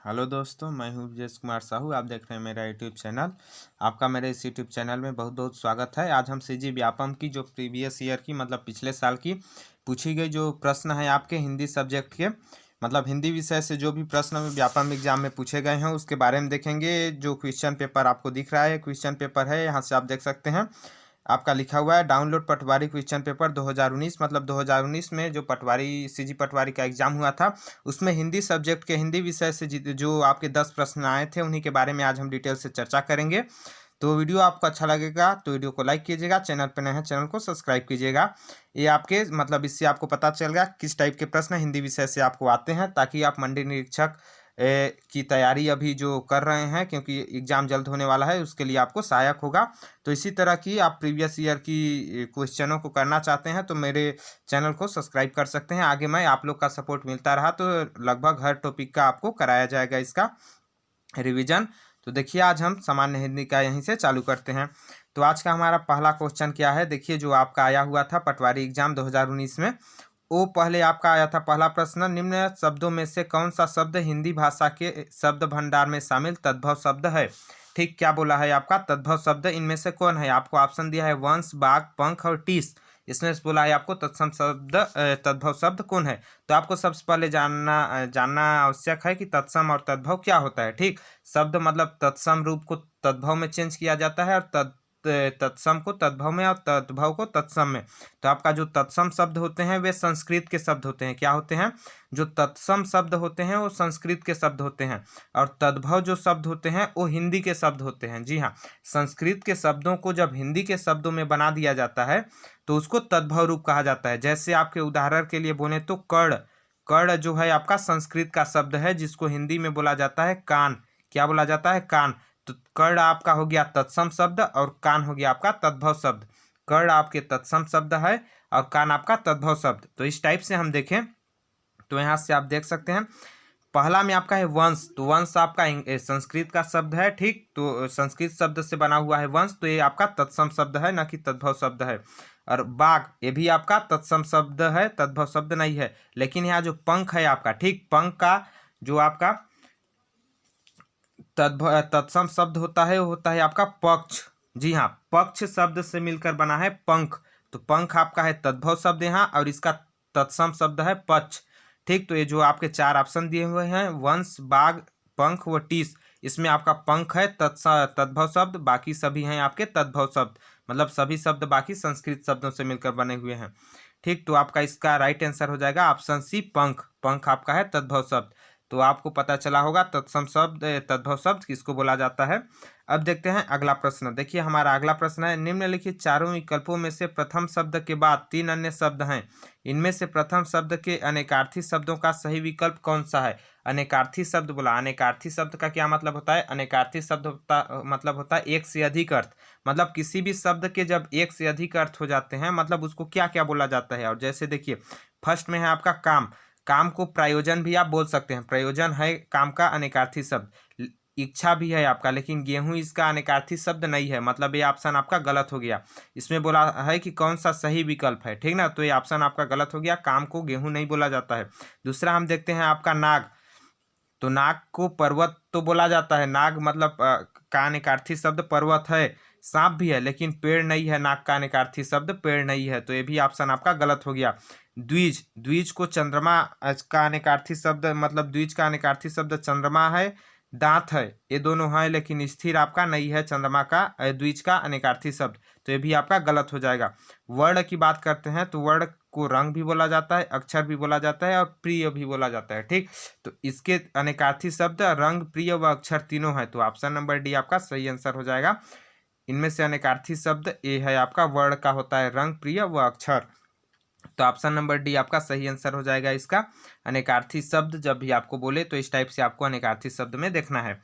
Hello दोस्तों, मैं हूं विजेश कुमार साहू। आप देख रहे हैं मेरा यूट्यूब चैनल। आपका मेरे इस यूट्यूब चैनल में बहुत बहुत स्वागत है। आज हम सीजी व्यापम की जो प्रीवियस ईयर की मतलब पिछले साल की पूछी गई जो प्रश्न है आपके हिंदी सब्जेक्ट के मतलब हिंदी विषय से जो भी प्रश्न व्यापम एग्जाम में पूछे गए हैं उसके बारे में देखेंगे। जो क्वेश्चन पेपर आपको दिख रहा है क्वेश्चन पेपर है, यहाँ से आप देख सकते हैं आपका लिखा हुआ है डाउनलोड पटवारी क्वेश्चन पेपर 2019। मतलब 2019 में जो पटवारी सीजी पटवारी का एग्जाम हुआ था उसमें हिंदी सब्जेक्ट के हिंदी विषय से जो आपके 10 प्रश्न आए थे उन्हीं के बारे में आज हम डिटेल से चर्चा करेंगे। तो वीडियो आपको अच्छा लगेगा तो वीडियो को लाइक कीजिएगा, चैनल पर नए हैं चैनल को सब्सक्राइब कीजिएगा। ये आपके मतलब इससे आपको पता चलेगा किस टाइप के प्रश्न हिंदी विषय से आपको आते हैं, ताकि आप मंडी निरीक्षक की तैयारी अभी जो कर रहे हैं, क्योंकि एग्ज़ाम जल्द होने वाला है, उसके लिए आपको सहायक होगा। तो इसी तरह की आप प्रीवियस ईयर की क्वेश्चनों को करना चाहते हैं तो मेरे चैनल को सब्सक्राइब कर सकते हैं। आगे मैं आप लोग का सपोर्ट मिलता रहा तो लगभग हर टॉपिक का आपको कराया जाएगा इसका रिवीजन। तो देखिए आज हम सामान्य हिंदी का यहीं से चालू करते हैं। तो आज का हमारा पहला क्वेश्चन क्या है, देखिए जो आपका आया हुआ था पटवारी एग्जाम 2019 में, वो पहले आपका आया था पहला प्रश्न, निम्न शब्दों में से कौन सा शब्द हिंदी भाषा के शब्द भंडार में शामिल तद्भव शब्द है। ठीक, क्या बोला है आपका तद्भव शब्द इनमें से कौन है। आपको ऑप्शन दिया है वंश, बाघ, पंख और टीस। इसमें से बोला है आपको तत्सम शब्द तद्भव शब्द कौन है। तो आपको सबसे पहले जानना आवश्यक है कि तत्सम और तद्भव क्या होता है। ठीक, शब्द मतलब तत्सम रूप को तद्भव में चेंज किया जाता है और तत्सम को तद्भव में और तद्भव को तत्सम में। तो आपका जो तत्सम शब्द होते हैं वे संस्कृत के शब्द होते हैं। क्या होते हैं, जो तत्सम शब्द होते हैं वो संस्कृत के शब्द होते हैं और तद्भव जो शब्द होते हैं वो हिंदी के शब्द होते हैं। जी हाँ, संस्कृत के शब्दों को जब हिंदी के शब्दों में बना दिया जाता है तो उसको तद्भव रूप कहा जाता है। जैसे आपके उदाहरण के लिए बोले तो कर्ण, कर्ण जो है आपका संस्कृत का शब्द है जिसको हिंदी में बोला जाता है कान। क्या बोला जाता है, कान। तो कर्ण आपका हो गया तत्सम शब्द और कान हो गया आपका तद्भव शब्द। कर्ण आपके तत्सम शब्द है और कान आपका तद्भव शब्द। तो इस टाइप से हम देखें तो यहाँ से आप देख सकते हैं पहला में आपका है वंश। तो वंश आपका संस्कृत का शब्द है। ठीक, तो संस्कृत शब्द से बना हुआ है वंश, तो ये आपका तत्सम शब्द है न कि तद्भव शब्द है। और बाघ ये भी आपका तत्सम शब्द है, तद्भव शब्द नहीं है। लेकिन यहाँ जो पंख है आपका, ठीक, पंख का जो आपका तत्सम शब्द होता है वो होता है आपका पक्ष। जी हाँ, पक्ष शब्द से मिलकर बना है पंख। तो पंख आपका है तद्भव शब्द यहाँ और इसका तत्सम शब्द है पक्ष। ठीक, तो ये जो आपके चार ऑप्शन दिए हुए हैं वंश, बाघ, पंख व टीस, इसमें आपका पंख है तद्भव शब्द, बाकी सभी हैं आपके तद्भव शब्द। मतलब सभी शब्द बाकी संस्कृत शब्दों से मिलकर बने हुए हैं। ठीक, तो आपका इसका राइट आंसर हो जाएगा ऑप्शन सी पंख। पंख आपका है तद्भव शब्द। तो आपको पता चला होगा तत्सम शब्द तद्भव शब्द किसको बोला जाता है। अब देखते हैं अगला प्रश्न। देखिए हमारा अगला प्रश्न है, निम्नलिखित चारों विकल्पों में से प्रथम शब्द के बाद तीन अन्य शब्द हैं, इनमें से प्रथम शब्द के अनेकार्थी शब्दों का सही विकल्प कौन सा है। अनेकार्थी शब्द बोला, अनेकार्थी शब्द का क्या मतलब होता है। अनेकार्थी शब्द मतलब होता है एक से अधिक अर्थ। मतलब किसी भी शब्द के जब एक से अधिक अर्थ हो जाते हैं मतलब उसको क्या क्या बोला जाता है। और जैसे देखिए फर्स्ट में है आपका काम, काम को प्रयोजन भी आप बोल सकते हैं, प्रयोजन है काम का अनेकार्थी शब्द। इच्छा भी है आपका, लेकिन गेहूं इसका अनेकार्थी शब्द नहीं है, मतलब ये ऑप्शन आपका गलत हो गया। इसमें बोला है कि कौन सा सही विकल्प है, ठीक ना, तो ये ऑप्शन आपका गलत हो गया, काम को गेहूं नहीं बोला जाता है। दूसरा हम देखते हैं आपका नाग। तो नाग को पर्वत तो बोला जाता है, नाग मतलब का अनेकार्थी शब्द पर्वत है। सांप भी है लेकिन पेड़ नहीं है, नाग का अनेकार्थी शब्द पेड़ नहीं है, तो ये भी ऑप्शन आपका गलत हो गया। द्विज, द्विज को चंद्रमा का अनेकार्थी शब्द मतलब द्विज का अनेकार्थी शब्द चंद्रमा है, दांत है, ये दोनों है लेकिन स्थिर आपका नहीं है चंद्रमा का द्विज का अनेकार्थी शब्द, तो ये भी आपका गलत हो जाएगा। वर्ण की बात करते हैं तो वर्ण को रंग भी बोला जाता है, अक्षर भी बोला जाता है और प्रिय भी बोला जाता है। ठीक, तो इसके अनेकार्थी शब्द रंग, प्रिय व अक्षर तीनों है, तो ऑप्शन नंबर डी आपका सही आंसर हो जाएगा। इनमें से अनेकार्थी शब्द ए है आपका, वर्ण का होता है रंग, प्रिय व अक्षर, तो ऑप्शन नंबर डी आपका सही आंसर हो जाएगा इसका। अनेकार्थी शब्द जब भी आपको बोले तो इस टाइप से आपको अनेकार्थी शब्द में देखना है।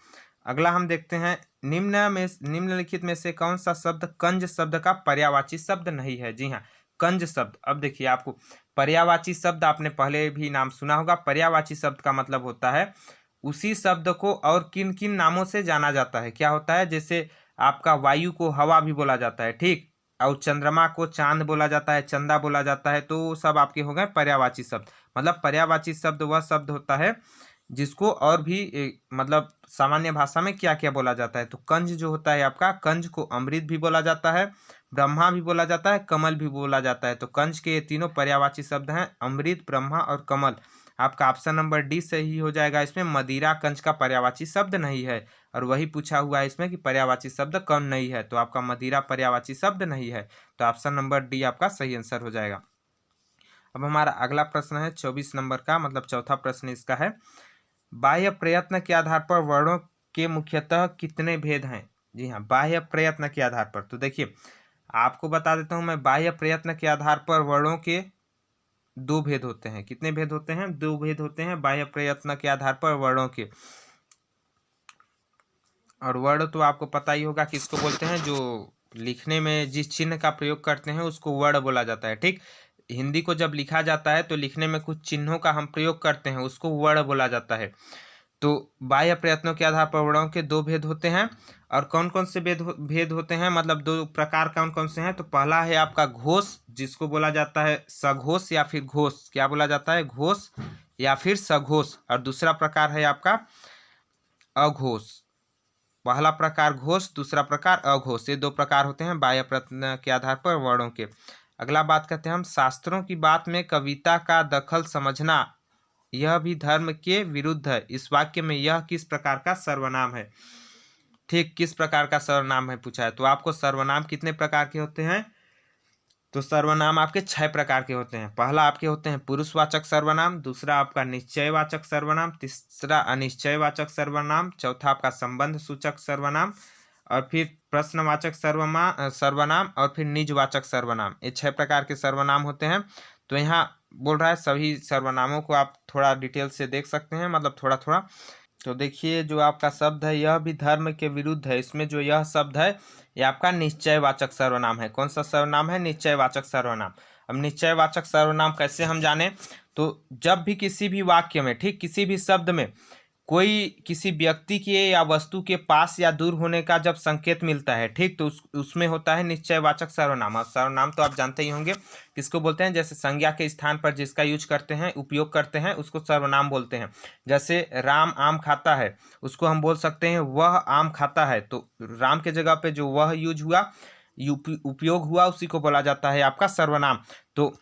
अगला हम देखते हैं, निम्नलिखित में से कौन सा शब्द कंज शब्द का पर्यायवाची शब्द नहीं है। जी हाँ, कंज शब्द। अब देखिए आपको पर्यायवाची शब्द आपने पहले भी नाम सुना होगा। पर्यायवाची शब्द का मतलब होता है उसी शब्द को और किन किन नामों से जाना जाता है। क्या होता है, जैसे आपका वायु को हवा भी बोला जाता है, ठीक, और चंद्रमा को चांद बोला जाता है, चंदा बोला जाता है, तो सब आपके हो गए पर्यायवाची शब्द। मतलब पर्यायवाची शब्द वह शब्द होता है जिसको और भी मतलब सामान्य भाषा में क्या क्या बोला जाता है। तो कंज जो होता है आपका, कंज को अमृत भी बोला जाता है, ब्रह्मा भी बोला जाता है, कमल भी बोला जाता है। तो कंज के ये तीनों पर्यायवाची शब्द हैं, अमृत, ब्रह्मा और कमल। आपका ऑप्शन नंबर डी सही हो जाएगा। इसमें मदिरा कंज का पर्यायवाची शब्द नहीं है, और वही पूछा हुआ है इसमें कि पर्यायवाची शब्द कौन नहीं है, तो आपका मदिरा पर्यायवाची शब्द नहीं है। तो ऑप्शन नंबर डी आपका सही आंसर हो जाएगा। अब हमारा अगला प्रश्न है 24 नंबर का, मतलब चौथा प्रश्न इसका है, बाह्य प्रयत्न के आधार पर वर्णों के मुख्यतः कितने भेद हैं। जी हाँ, बाह्य प्रयत्न के आधार पर। तो देखिए आपको बता देता हूं मैं, बाह्य प्रयत्न के आधार पर वर्णों के दो भेद होते हैं। कितने भेद होते हैं? दो भेद होते हैं बाह्य प्रयत्न के आधार पर वर्णों के। और वर्ण तो आपको पता ही होगा किसको बोलते हैं, जो लिखने में जिस चिन्ह का प्रयोग करते हैं उसको वर्ण बोला जाता है। ठीक, हिंदी को जब लिखा जाता है तो लिखने में कुछ चिन्हों का हम प्रयोग करते हैं, उसको वर्ण बोला जाता है। तो बाह्य प्रयत्नों के आधार पर वर्णों के दो भेद होते हैं। और कौन कौन से भेद होते हैं, मतलब दो प्रकार कौन कौन से हैं? तो पहला है आपका घोष, जिसको बोला जाता है सघोष या फिर घोष। क्या बोला जाता है? घोष या फिर सघोष। और दूसरा प्रकार है आपका अघोष। पहला प्रकार घोष, दूसरा प्रकार अघोष। ये दो प्रकार होते हैं बाह्य प्रयत्न के आधार पर वर्णों के। अगला बात करते हैं हम, शास्त्रों की बात में कविता का दखल समझना यह भी धर्म के विरुद्ध है। इस वाक्य में यह किस प्रकार का सर्वनाम है? ठीक, किस प्रकार का सर्वनाम है पूछा है। तो आपको सर्वनाम कितने प्रकार के होते हैं? तो सर्वनाम आपके 6 प्रकार के होते हैं। पहला आपके होते हैं पुरुषवाचक सर्वनाम, दूसरा आपका निश्चयवाचक सर्वनाम, तीसरा अनिश्चयवाचक सर्वनाम, चौथा आपका संबंध सूचक सर्वनाम, और फिर प्रश्नवाचक सर्वनाम, और फिर निजवाचक सर्वनाम। ये 6 प्रकार के सर्वनाम होते हैं। तो यहाँ बोल रहा है सभी सर्वनामों को आप थोड़ा डिटेल से देख सकते हैं, मतलब थोड़ा थोड़ा। तो देखिए जो आपका शब्द है यह भी धर्म के विरुद्ध है। इसमें जो यह शब्द है ये आपका निश्चयवाचक सर्वनाम है। कौन सा सर्वनाम है? निश्चयवाचक सर्वनाम। अब निश्चयवाचक सर्वनाम कैसे हम जाने? तो जब भी किसी भी वाक्य में, ठीक, किसी भी शब्द में कोई किसी व्यक्ति के या वस्तु के पास या दूर होने का जब संकेत मिलता है, ठीक, तो उसमें होता है निश्चयवाचक सर्वनाम। और सर्वनाम तो आप जानते ही होंगे किसको बोलते हैं। जैसे संज्ञा के स्थान पर जिसका यूज करते हैं, उपयोग करते हैं, उसको सर्वनाम बोलते हैं। जैसे राम आम खाता है, उसको हम बोल सकते हैं वह आम खाता है। तो राम के जगह पे जो वह यूज हुआ, उपयोग हुआ, उसी को बोला जाता है आपका सर्वनाम। तो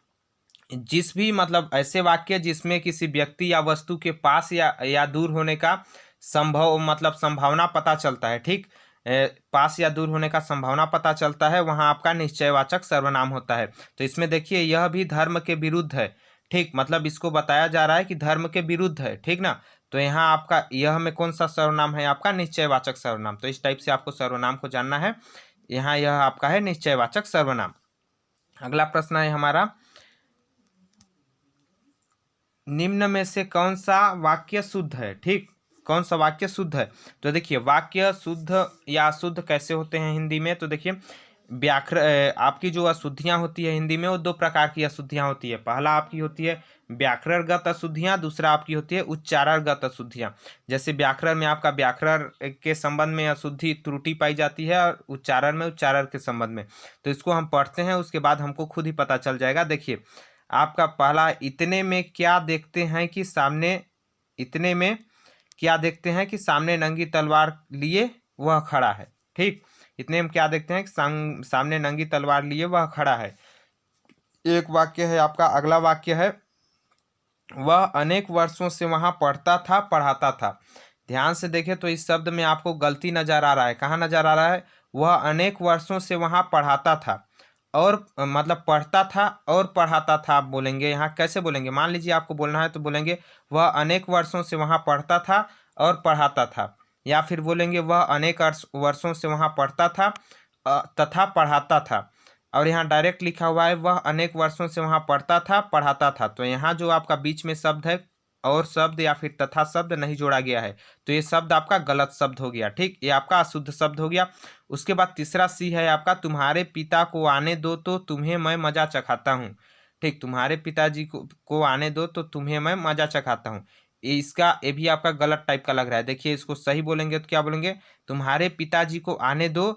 जिस भी मतलब ऐसे वाक्य जिसमें किसी व्यक्ति या वस्तु के पास या दूर होने का मतलब संभावना पता चलता है, ठीक, पास या दूर होने का संभावना पता चलता है, वहां आपका निश्चयवाचक सर्वनाम होता है। तो इसमें देखिए यह भी धर्म के विरुद्ध है, ठीक, मतलब इसको बताया जा रहा है कि धर्म के विरुद्ध है, ठीक ना। तो यहाँ आपका यह में कौन सा सर्वनाम है? आपका निश्चयवाचक सर्वनाम। तो इस टाइप से आपको सर्वनाम को जानना है। यहाँ यह आपका है निश्चयवाचक सर्वनाम। अगला प्रश्न है हमारा, निम्न में से कौन सा वाक्य शुद्ध है? ठीक, कौन सा वाक्य शुद्ध है? तो देखिए वाक्य शुद्ध या अशुद्ध कैसे होते हैं हिंदी में। तो देखिए व्याकरण, आपकी जो अशुद्धियां होती है हिंदी में वो दो प्रकार की अशुद्धियां होती है। पहला आपकी होती है व्याकरणगत अशुद्धियां, दूसरा आपकी होती है उच्चारणगत अशुद्धियां। जैसे व्याकरण में आपका व्याकरण के संबंध में अशुद्धि त्रुटि पाई जाती है, और उच्चारण में उच्चारण के संबंध में। तो इसको हम पढ़ते हैं, उसके बाद हमको खुद ही पता चल जाएगा। देखिए आपका पहला, इतने में क्या देखते हैं कि सामने, इतने में क्या देखते हैं कि सामने नंगी तलवार लिए वह खड़ा है। ठीक, इतने में क्या देखते हैं कि सामने नंगी तलवार लिए वह खड़ा है। एक वाक्य है आपका। अगला वाक्य है, वह अनेक वर्षों से वहां पढ़ता था, पढ़ाता था। ध्यान से देखें तो इस शब्द में आपको गलती नजर आ रहा है। कहाँ नजर आ रहा है? वह अनेक वर्षों से वहां पढ़ाता था, और मतलब पढ़ता था और पढ़ाता था। आप बोलेंगे यहाँ कैसे बोलेंगे? मान लीजिए आपको बोलना है तो बोलेंगे वह अनेक वर्षों से वहां पढ़ता था और पढ़ाता था, या फिर बोलेंगे वह अनेक वर्षों से वहां पढ़ता था तथा पढ़ाता था। और यहाँ डायरेक्ट लिखा हुआ है वह अनेक वर्षों से वहां पढ़ता था, पढ़ाता था। तो यहाँ जो आपका बीच में शब्द है और शब्द या फिर तथा शब्द नहीं जोड़ा गया है, तो ये शब्द आपका गलत शब्द हो गया। ठीक, ये आपका अशुद्ध शब्द हो गया। उसके बाद तीसरा सी है आपका, तुम्हारे पिता को आने दो तो तुम्हें मैं मजा चखाता हूँ। ठीक, तुम्हारे पिताजी को आने दो तो तुम्हें मैं मजा चखाता हूँ। ये भी आपका गलत टाइप का लग रहा है। देखिए इसको सही बोलेंगे तो क्या बोलेंगे? तुम्हारे पिताजी को आने दो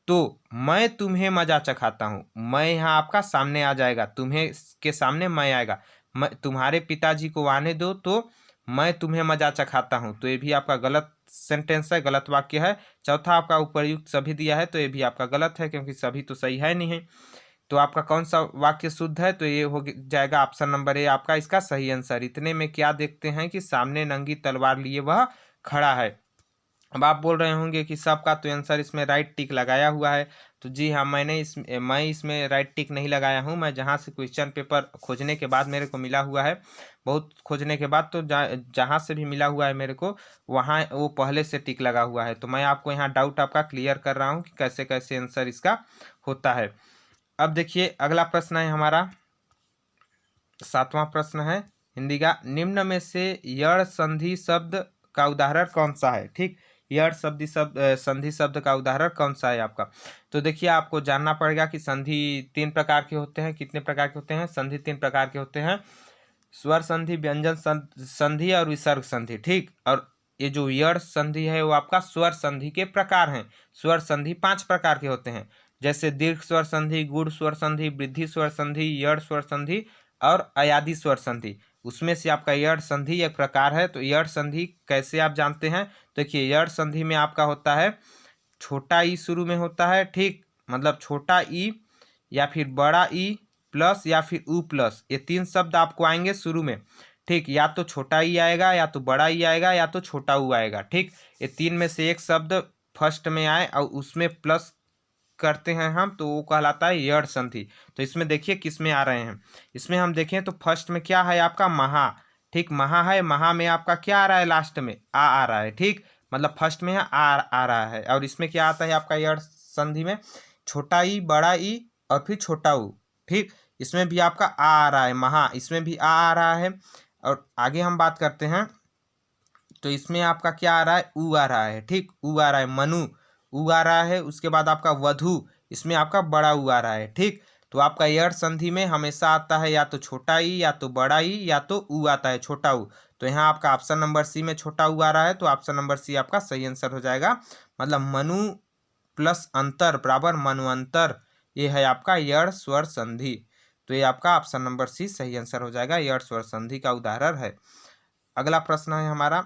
तो मैं तुम्हें मजा चखाता हूँ। मैं यहाँ आपका सामने आ जाएगा, तुम्हें के सामने मैं आएगा। मैं, तुम्हारे पिताजी को आने दो तो मैं तुम्हें मजा चखाता हूँ, तो ये भी आपका गलत सेंटेंस है, गलत वाक्य है। चौथा आपका उपर्युक्त सभी दिया है, तो ये भी आपका गलत है क्योंकि सभी तो सही है नहीं है। तो आपका कौन सा वाक्य शुद्ध है, तो ये हो जाएगा ऑप्शन नंबर ए आपका इसका सही आंसर। इतने में क्या देखते हैं कि सामने नंगी तलवार लिए वह खड़ा है। अब आप बोल रहे होंगे कि सबका तो आंसर इसमें राइट टिक लगाया हुआ है, तो जी हाँ, मैं इसमें राइट टिक नहीं लगाया हूँ। मैं जहाँ से क्वेश्चन पेपर खोजने के बाद मेरे को मिला हुआ है, बहुत खोजने के बाद, तो जहाँ से भी मिला हुआ है मेरे को, वहाँ वो पहले से टिक लगा हुआ है। तो मैं आपको यहाँ डाउट आपका क्लियर कर रहा हूँ कि कैसे कैसे आंसर इसका होता है। अब देखिए अगला प्रश्न है हमारा, 7वां प्रश्न है हिंदी का, निम्न में से यड़ संधि शब्द का उदाहरण कौन सा है। ठीक, यड़ संधि शब्द का उदाहरण कौन सा है आपका। तो देखिए आपको जानना पड़ेगा कि संधि 3 प्रकार के होते हैं। कितने प्रकार के होते हैं? संधि 3 प्रकार के होते हैं, स्वर संधि, व्यंजन संधि और विसर्ग संधि। ठीक, और ये जो यड़ संधि है वो आपका स्वर संधि के प्रकार हैं। स्वर संधि 5 प्रकार के होते हैं, जैसे दीर्घ स्वर संधि, गुड़ स्वर संधि, वृद्धि स्वर संधि, यड़ स्वर संधि और अयादि स्वर संधि। उसमें से आपका यड़ संधि एक प्रकार है। तो यड़ संधि कैसे आप जानते हैं? देखिए यड़ संधि में आपका होता है छोटा ई शुरू में होता है। ठीक, मतलब छोटा ई या फिर बड़ा ई प्लस या फिर उ प्लस, ये 3 शब्द आपको आएंगे शुरू में। ठीक, या तो छोटा ई आएगा, या तो बड़ा ई आएगा, या तो छोटा ऊ आएगा। ठीक, ये 3 में से एक शब्द फर्स्ट में आए और उसमें प्लस करते हैं हम, तो वो कहलाता है यड़ संधि। तो इसमें देखिए किस में आ रहे हैं। इसमें हम देखें तो फर्स्ट में क्या है आपका महा। ठीक, महा है, महा में आपका क्या आ रहा है? लास्ट में आ रहा है। ठीक, मतलब फर्स्ट में है आ रहा है। और इसमें क्या आता है आपका यड़ संधि में? छोटा ई, बड़ा ई और फिर छोटा ऊ। ठीक, इसमें भी आपका आ रहा है महा, इसमें भी आ रहा है। और आगे हम बात करते हैं तो इसमें आपका क्या आ रहा है? ऊ आ रहा है। ठीक, ऊ आ रहा है, मनु ऊ आ रहा है। उसके बाद आपका वधु, इसमें आपका बड़ा ऊ आ रहा है। ठीक, तो आपका यड़ संधि में हमेशा आता है या तो छोटा ई, या तो बड़ा ई, या तो ऊ आता है छोटा ऊ। तो यहाँ आपका ऑप्शन नंबर सी में छोटा ऊ आ रहा है, तो ऑप्शन नंबर सी आपका सही आंसर हो जाएगा। मतलब मनु प्लस अंतर बराबर मनुअंतर, ये है आपका यड़ स्वर संधि। तो ये आपका ऑप्शन नंबर सी सही आंसर हो जाएगा, यड़ स्वर संधि का उदाहरण है। अगला प्रश्न है हमारा,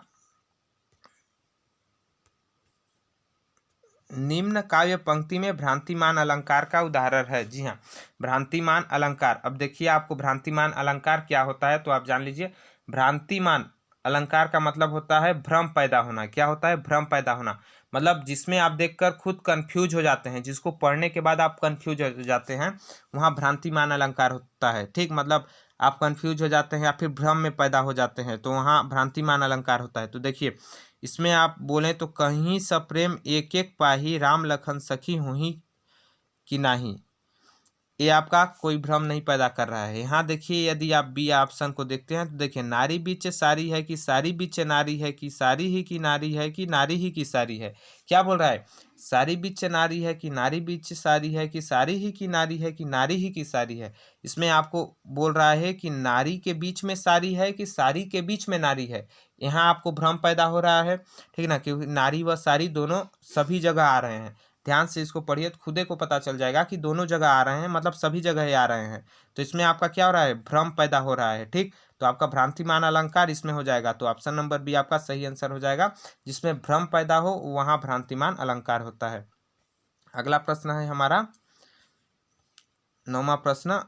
निम्न काव्य पंक्ति में भ्रांतिमान अलंकार का उदाहरण है। जी हाँ, भ्रांतिमान अलंकार। अब देखिए आपको भ्रांतिमान अलंकार क्या होता है, तो आप जान लीजिए। भ्रांतिमान अलंकार का मतलब होता है भ्रम पैदा होना। क्या होता है? भ्रम पैदा होना, मतलब जिसमें आप देखकर खुद कंफ्यूज हो जाते हैं, जिसको पढ़ने के बाद आप कंफ्यूज हो जाते हैं, वहाँ भ्रांतिमान अलंकार होता है। ठीक, मतलब आप कंफ्यूज हो जाते हैं या फिर भ्रम में पैदा हो जाते हैं, तो वहाँ भ्रांतिमान अलंकार होता है। तो देखिए इसमें आप बोलें तो कहीं सप्रेम एक एक पाही, राम लखन सखी हुई कि नहीं, ये आपका कोई भ्रम नहीं पैदा कर रहा है। यहाँ देखिए यदि आप बी ऑप्शन को देखते हैं तो देखिए नारी बीच सारी है कि सारी बीच नारी है कि सारी ही की नारी है कि नारी ही की सारी है। क्या बोल रहा है? सारी बीच नारी है कि नारी बीच सारी है कि सारी ही की नारी है कि नारी ही की सारी है। इसमें आपको बोल रहा है कि नारी के बीच में सारी है कि सारी के बीच में नारी है। यहाँ आपको भ्रम पैदा हो रहा है, ठीक ना, क्योंकि नारी व सारी दोनों सभी जगह आ रहे हैं। ध्यान से इसको पढ़िए तो खुदे को पता चल जाएगा कि दोनों जगह आ रहे हैं, मतलब सभी जगह ही आ रहे हैं। तो इसमें आपका क्या हो रहा है? भ्रम पैदा हो रहा है। ठीक, तो आपका भ्रांतिमान अलंकार इसमें हो जाएगा। तो ऑप्शन नंबर बी आपका सही आंसर हो जाएगा। जिसमें भ्रम पैदा हो वहाँ भ्रांतिमान अलंकार होता है। अगला प्रश्न है हमारा 9वां प्रश्न,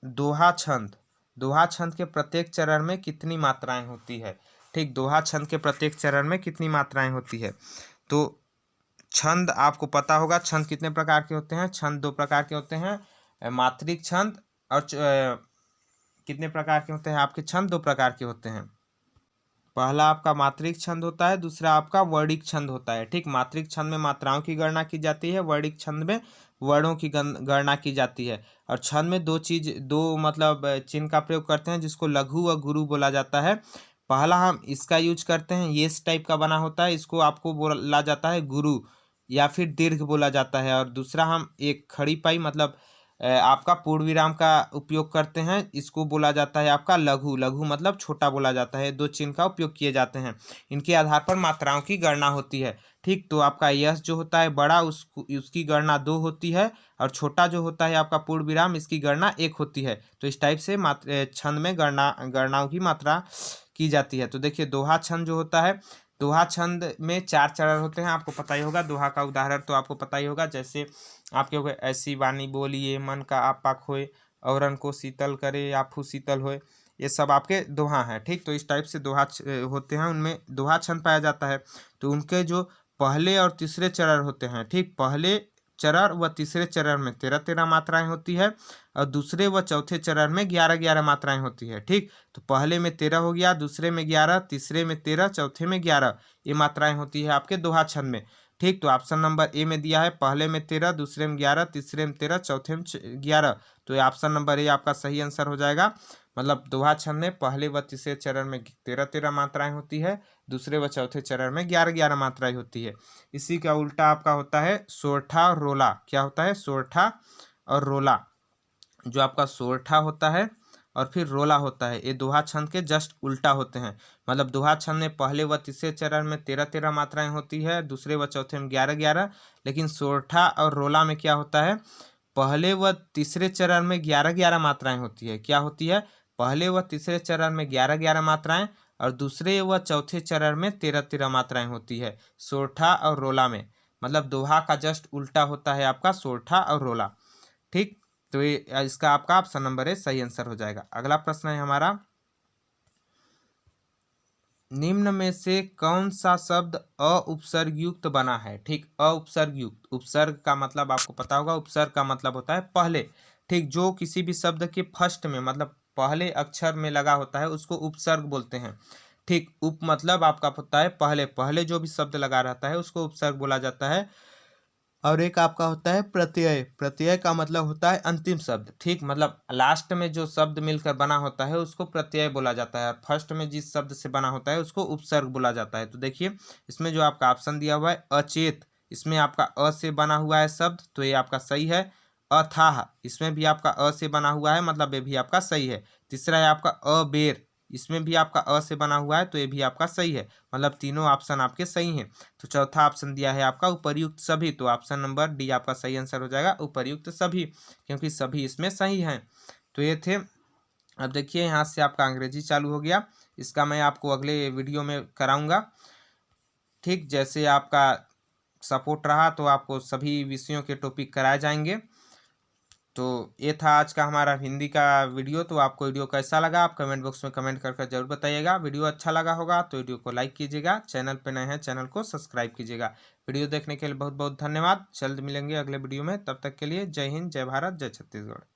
दोहा छंद। दोहा छंद के प्रत्येक चरण में कितनी मात्राएं होती है? ठीक, दोहा छंद के प्रत्येक चरण में कितनी मात्राएं होती है? तो छंद आपको पता होगा, छंद कितने प्रकार के होते हैं? छंद 2 प्रकार के होते हैं, मात्रिक छंद और कितने प्रकार के होते हैं आपके? छंद 2 प्रकार के होते हैं। पहला आपका मात्रिक छंद होता है, दूसरा आपका वर्णिक छंद होता है। ठीक, मात्रिक छंद में मात्राओं की गणना की जाती है, वर्णिक छंद में वर्णों की गणना की जाती है। और छंद में दो मतलब चिन्ह का प्रयोग करते हैं, जिसको लघु व गुरु बोला जाता है। पहला हम इसका यूज करते हैं, ये इस टाइप का बना होता है, इसको आपको बोला जाता है गुरु या फिर दीर्घ बोला जाता है। और दूसरा हम एक खड़ी पाई मतलब आपका पूर्ण विराम का उपयोग करते हैं, इसको बोला जाता है आपका लघु। लघु मतलब छोटा बोला जाता है। दो चिन्ह का उपयोग किए जाते हैं, इनके आधार पर मात्राओं की गणना होती है। ठीक, तो आपका यश जो होता है बड़ा, उसकी गणना 2 होती है, और छोटा जो होता है आपका पूर्ण विराम, इसकी गणना 1 होती है। तो इस टाइप से छंद में गणनाओं की मात्रा की जाती है। तो देखिए दोहा छंद जो होता है, दोहा छंद में 4 चरण होते हैं, आपको पता ही होगा। दोहा का उदाहरण तो आपको पता ही होगा, जैसे आपके हो गए, ऐसी वाणी बोलिए मन का आपा खोए, औरन को शीतल करे आपू शीतल होए, ये सब आपके दोहा हैं। ठीक, तो इस टाइप से दोहा होते हैं, उनमें दोहा छंद पाया जाता है। तो उनके जो पहले और तीसरे चरण होते हैं, ठीक, पहले चरण व तीसरे चरण में 13-13 मात्राएं होती है, और दूसरे व चौथे चरण में 11-11 मात्राएं होती है। ठीक, तो पहले में 13 हो गया, दूसरे में 11, तीसरे में 13, चौथे में 11, ये मात्राएं होती है आपके दोहा छंद में। ठीक, तो ऑप्शन नंबर ए में दिया है, पहले में 13, दूसरे में 11, तीसरे में 13, चौथे में 11। तो ऑप्शन नंबर ए आपका सही आंसर हो जाएगा। मतलब दोहा छंद में पहले व तीसरे चरण में 13-13 मात्राएं होती है, दूसरे व चौथे चरण में 11-11 मात्राएं होती है। इसी का उल्टा आपका होता है सोरठा और रोला। क्या होता है? सोरठा और रोला। जो आपका सोरठा होता है और फिर रोला होता है, ये दोहा छंद के जस्ट उल्टा होते हैं। मतलब दोहा छंद में पहले व तीसरे चरण में 13-13 मात्राएं होती है, दूसरे व चौथे में 11-11, लेकिन सोरठा और रोला में क्या होता है, पहले व तीसरे चरण में 11-11 मात्राएं होती है। क्या होती है? पहले व तीसरे चरण में 11-11 मात्राएं, और दूसरे व चौथे चरण में 13-13 मात्राएं होती है सोरठा और रोला में। मतलब दोहा का जस्ट उल्टा होता है आपका सोरठा और रोला। ठीक, तो ये इसका आपका ऑप्शन नंबर ए सही आंसर हो जाएगा। अगला प्रश्न है हमारा, निम्न में से कौन सा शब्द अ उपसर्ग युक्त बना है? ठीक, अ उपसर्ग युक्त। उपसर्ग का मतलब आपको पता होगा, उपसर्ग का मतलब होता है पहले। ठीक, जो किसी भी शब्द के फर्स्ट में मतलब पहले अक्षर में लगा होता है उसको उपसर्ग बोलते हैं। ठीक, उप मतलब आपका पता है पहले, पहले जो भी शब्द लगा रहता है उसको उपसर्ग बोला जाता है। और एक आपका होता है प्रत्यय। प्रत्यय का मतलब होता है अंतिम शब्द। ठीक, मतलब लास्ट में जो शब्द मिलकर बना होता है उसको प्रत्यय बोला जाता है, और फर्स्ट में जिस शब्द से बना होता है उसको उपसर्ग बोला जाता है। तो देखिए इसमें जो आपका ऑप्शन दिया हुआ है अचेत, इसमें आपका अ से बना हुआ है शब्द, तो ये आपका सही है। अथाह, इसमें भी आपका अ से बना हुआ है, मतलब ये भी आपका सही है। तीसरा है आपका अबेर, इसमें भी आपका अ से बना हुआ है, तो ये भी आपका सही है। मतलब तीनों ऑप्शन आपके सही हैं। तो चौथा ऑप्शन दिया है आपका उपर्युक्त सभी, तो ऑप्शन नंबर डी आपका सही आंसर हो जाएगा, उपर्युक्त सभी, क्योंकि सभी इसमें सही हैं। तो ये थे। अब देखिए यहाँ से आपका अंग्रेजी चालू हो गया, इसका मैं आपको अगले वीडियो में कराऊंगा। ठीक, जैसे आपका सपोर्ट रहा तो आपको सभी विषयों के टॉपिक कराए जाएंगे। तो ये था आज का हमारा हिंदी का वीडियो। तो आपको वीडियो कैसा लगा आप कमेंट बॉक्स में कमेंट करके जरूर बताइएगा। वीडियो अच्छा लगा होगा तो वीडियो को लाइक कीजिएगा, चैनल पे नए हैं चैनल को सब्सक्राइब कीजिएगा। वीडियो देखने के लिए बहुत बहुत धन्यवाद। जल्द मिलेंगे अगले वीडियो में, तब तक के लिए जय हिंद, जय भारत, जय छत्तीसगढ़।